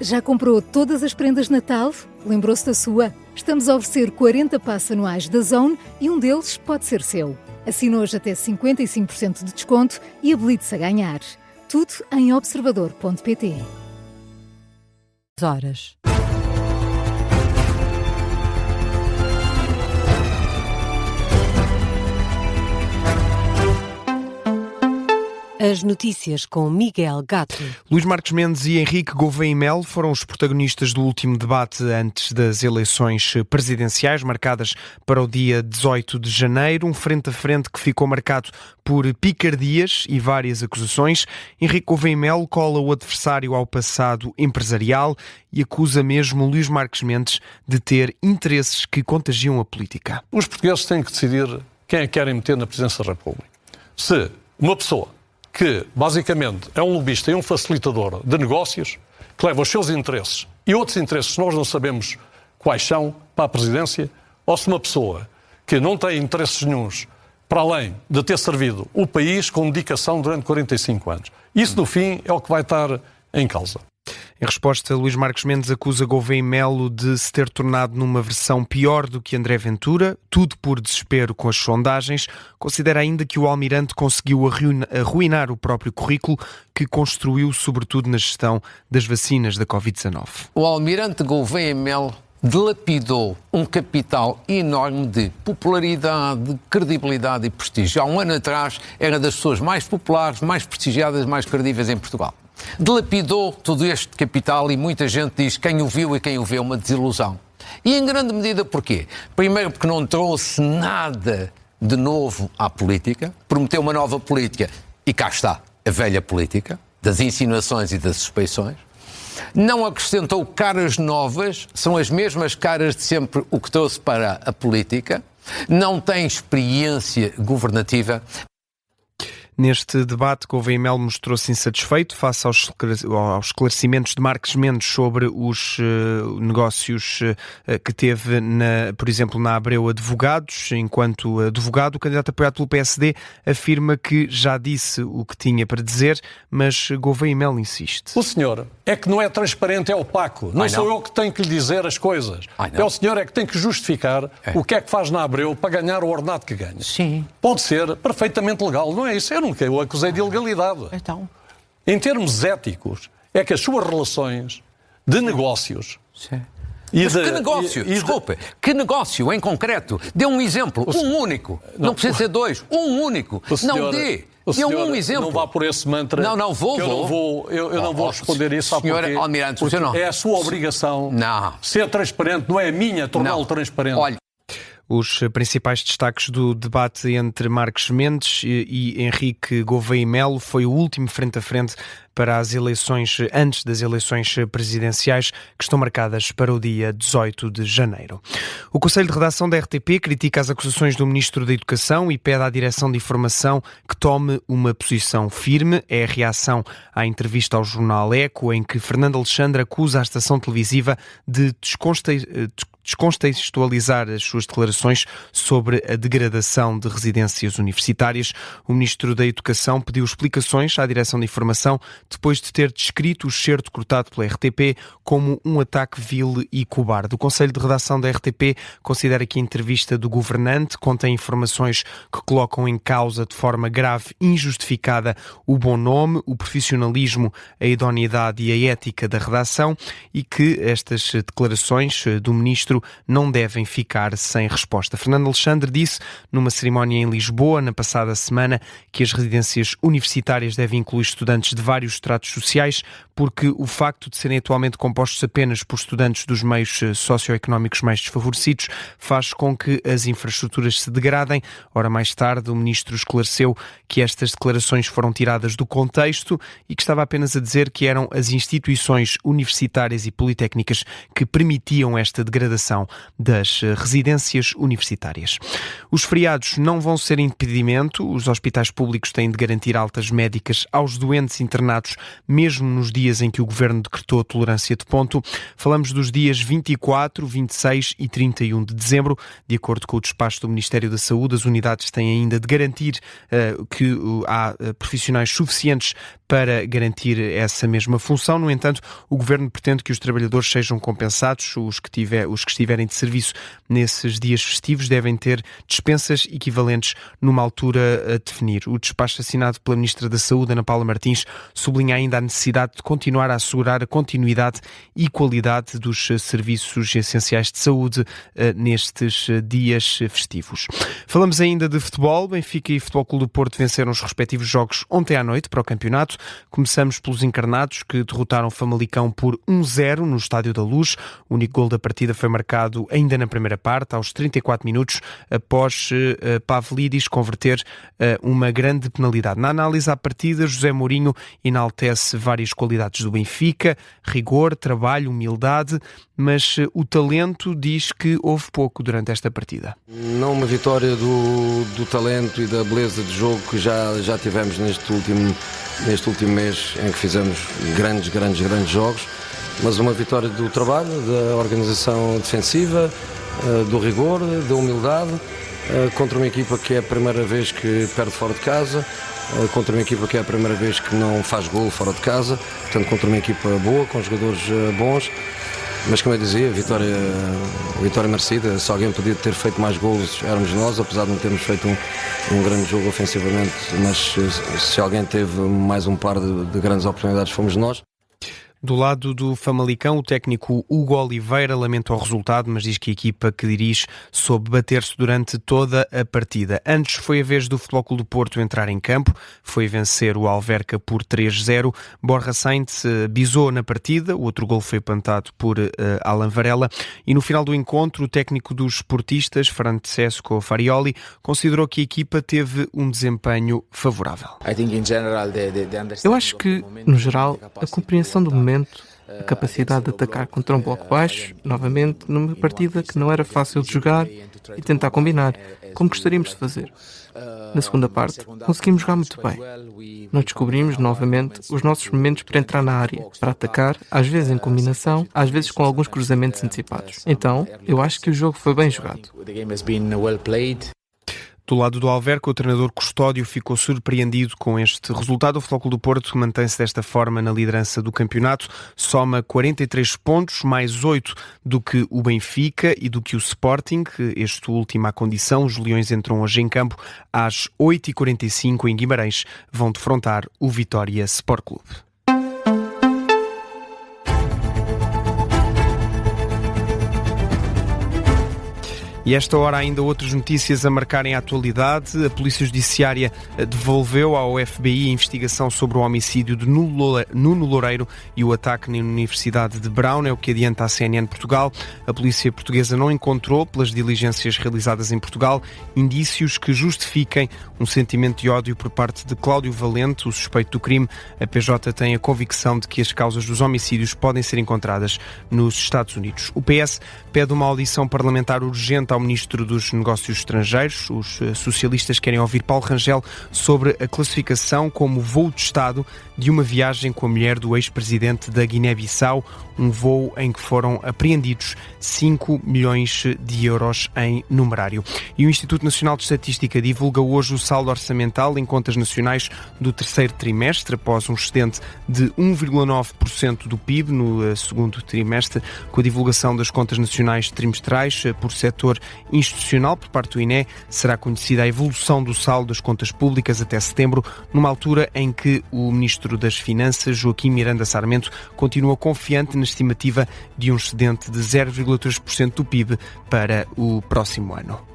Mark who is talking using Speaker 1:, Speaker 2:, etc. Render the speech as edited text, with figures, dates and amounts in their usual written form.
Speaker 1: Já comprou todas as prendas de Natal? Lembrou-se da sua? Estamos a oferecer 40 passes anuais da Zone e um deles pode ser seu. Assine hoje até 55% de desconto e habilite-se a ganhar. Tudo em observador.pt.
Speaker 2: Horas. As notícias com Miguel Gato.
Speaker 3: Luís Marques Mendes e Henrique Gouveia e Melo foram os protagonistas do último debate antes das eleições presidenciais, marcadas para o dia 18 de janeiro. Um frente a frente que ficou marcado por picardias e várias acusações. Henrique Gouveia e Melo cola o adversário ao passado empresarial e acusa mesmo Luís Marques Mendes de ter interesses que contagiam a política.
Speaker 4: Os portugueses têm que decidir quem é que querem meter na presidência da República. Se uma pessoa que basicamente é um lobista e um facilitador de negócios, que leva os seus interesses e outros interesses que nós não sabemos quais são para a presidência, ou se uma pessoa que não tem interesses nenhuns para além de ter servido o país com dedicação durante 45 anos. Isso, no fim, é o que vai estar em causa.
Speaker 3: Em resposta, Luís Marques Mendes acusa Gouveia e Melo de se ter tornado numa versão pior do que André Ventura, tudo por desespero com as sondagens. Considera ainda que o almirante conseguiu arruinar o próprio currículo que construiu sobretudo na gestão das vacinas da Covid-19.
Speaker 5: O almirante Gouveia e Melo dilapidou um capital enorme de popularidade, credibilidade e prestígio. Há um ano atrás era das pessoas mais populares, mais prestigiadas, mais credíveis em Portugal. Dilapidou todo este capital e muita gente diz quem o viu e quem o vê é uma desilusão. E em grande medida porquê? Primeiro porque não trouxe nada de novo à política, prometeu uma nova política e cá está a velha política, das insinuações e das suspeições. Não acrescentou caras novas, são as mesmas caras de sempre o que trouxe para a política. Não tem experiência governativa.
Speaker 3: Neste debate, Gouveia e Melo mostrou-se insatisfeito face aos esclarecimentos de Marques Mendes sobre os negócios que teve, por exemplo, na Abreu Advogados. Enquanto advogado, o candidato apoiado pelo PSD afirma que já disse o que tinha para dizer, mas Gouveia e Melo insiste.
Speaker 4: O senhor é que não é transparente, é opaco. Não sou eu que tenho que lhe dizer as coisas. É o senhor é que tem que justificar o que é que faz na Abreu para ganhar o ordenado que ganha.
Speaker 5: Sim.
Speaker 4: Pode ser perfeitamente legal, não é isso? Eu nunca o acusei de ilegalidade.
Speaker 5: Então?
Speaker 4: Em termos éticos, é que as suas relações de negócios...
Speaker 5: Sim. Mas que negócio? Desculpe, que negócio em concreto? Dê um exemplo, um único. Não precisa ser dois, um único. Não dê. Dê um exemplo.
Speaker 4: Não vá por esse mantra.
Speaker 5: Não vou.
Speaker 4: Eu não vou responder isso.
Speaker 5: Senhor Almirante,
Speaker 4: porque
Speaker 5: não.
Speaker 4: É a sua obrigação ser transparente, não é a minha torná-lo transparente.
Speaker 3: Olha. Os principais destaques do debate entre Marques Mendes e Henrique Gouveia e Melo foi o último frente a frente para as eleições, antes das eleições presidenciais, que estão marcadas para o dia 18 de janeiro. O Conselho de Redação da RTP critica as acusações do Ministro da Educação e pede à Direção de Informação que tome uma posição firme. É a reação à entrevista ao jornal Eco, em que Fernando Alexandre acusa a estação televisiva de descontextualizar as suas declarações sobre a degradação de residências universitárias. O Ministro da Educação pediu explicações à Direção de Informação depois de ter descrito o excerto cortado pela RTP como um ataque vil e cobarde. O Conselho de Redação da RTP considera que a entrevista do governante contém informações que colocam em causa de forma grave e injustificada o bom nome, o profissionalismo, a idoneidade e a ética da redação e que estas declarações do Ministro não devem ficar sem resposta. Fernando Alexandre disse numa cerimónia em Lisboa na passada semana que as residências universitárias devem incluir estudantes de vários estratos sociais, porque o facto de serem atualmente compostos apenas por estudantes dos meios socioeconómicos mais desfavorecidos faz com que as infraestruturas se degradem. Ora, mais tarde, o Ministro esclareceu que estas declarações foram tiradas do contexto e que estava apenas a dizer que eram as instituições universitárias e politécnicas que permitiam esta degradação das residências universitárias. Os feriados não vão ser impedimento. Os hospitais públicos têm de garantir altas médicas aos doentes internados, mesmo nos dias dias em que o Governo decretou tolerância de ponto. Falamos dos dias 24, 26 e 31 de dezembro. De acordo com o despacho do Ministério da Saúde, as unidades têm ainda de garantir que há profissionais suficientes para garantir essa mesma função. No entanto, o Governo pretende que os trabalhadores sejam compensados. Os que estiverem de serviço nesses dias festivos devem ter dispensas equivalentes numa altura a definir. O despacho assinado pela Ministra da Saúde, Ana Paula Martins, sublinha ainda a necessidade de continuar a assegurar a continuidade e qualidade dos serviços essenciais de saúde nestes dias festivos. Falamos ainda de futebol. Benfica e Futebol Clube do Porto venceram os respectivos jogos ontem à noite para o campeonato. Começamos pelos encarnados, que derrotaram o Famalicão por 1-0 no Estádio da Luz. O único gol da partida foi marcado ainda na primeira parte, aos 34 minutos, após Pavlidis converter uma grande penalidade. Na análise à partida, José Mourinho enaltece várias qualidades do Benfica: rigor, trabalho, humildade, mas o talento diz que houve pouco durante esta partida.
Speaker 6: Não uma vitória do talento e da beleza de jogo que já tivemos neste último mês, em que fizemos grandes jogos, mas uma vitória do trabalho, da organização defensiva, do rigor, da humildade, contra uma equipa que é a primeira vez que perde fora de casa, contra uma equipa que é a primeira vez que não faz gol fora de casa, portanto contra uma equipa boa, com jogadores bons. Mas, como eu dizia, vitória merecida. Se alguém podia ter feito mais golos, éramos nós, apesar de não termos feito um grande jogo ofensivamente, mas se alguém teve mais um par de grandes oportunidades, fomos nós.
Speaker 3: Do lado do Famalicão, o técnico Hugo Oliveira lamenta o resultado, mas diz que a equipa que dirige soube bater-se durante toda a partida. Antes foi a vez do Futebol Clube do Porto entrar em campo, foi vencer o Alverca por 3-0. Borja Sainz bisou na partida, o outro gol foi plantado por Alan Varela, e no final do encontro o técnico dos sportistas, Francesco Farioli, considerou que a equipa teve um desempenho favorável.
Speaker 7: Eu acho que, no geral, a compreensão do momento, a capacidade de atacar contra um bloco baixo, novamente, numa partida que não era fácil de jogar, e tentar combinar, como gostaríamos de fazer. Na segunda parte, conseguimos jogar muito bem. Nós descobrimos, novamente, os nossos momentos para entrar na área, para atacar, às vezes em combinação, às vezes com alguns cruzamentos antecipados. Então, eu acho que o jogo foi bem jogado.
Speaker 3: Do lado do Alverca, o treinador Custódio ficou surpreendido com este resultado. O Futebol Clube do Porto mantém-se desta forma na liderança do campeonato, soma 43 pontos, mais 8 do que o Benfica e do que o Sporting. Este último à condição. Os Leões entram hoje em campo às 8h45 em Guimarães. Vão defrontar o Vitória Sport Clube. E esta hora ainda outras notícias a marcarem a atualidade. A Polícia Judiciária devolveu ao FBI a investigação sobre o homicídio de Nuno Loureiro e o ataque na Universidade de Brown, é o que adianta a CNN Portugal. A polícia portuguesa não encontrou, pelas diligências realizadas em Portugal, indícios que justifiquem um sentimento de ódio por parte de Cláudio Valente, o suspeito do crime. A PJ tem a convicção de que as causas dos homicídios podem ser encontradas nos Estados Unidos. O PS pede uma audição parlamentar urgente ao Ministro dos Negócios Estrangeiros. Os socialistas querem ouvir Paulo Rangel sobre a classificação como voo de Estado de uma viagem com a mulher do ex-presidente da Guiné-Bissau, um voo em que foram apreendidos 5 milhões de euros em numerário. E o Instituto Nacional de Estatística divulga hoje o saldo orçamental em contas nacionais do terceiro trimestre, após um excedente de 1,9% do PIB no segundo trimestre. Com a divulgação das contas nacionais trimestrais por setor institucional por parte do INE, será conhecida a evolução do saldo das contas públicas até setembro, numa altura em que o Ministro das Finanças, Joaquim Miranda Sarmento, continua confiante na estimativa de um excedente de 0,3% do PIB para o próximo ano.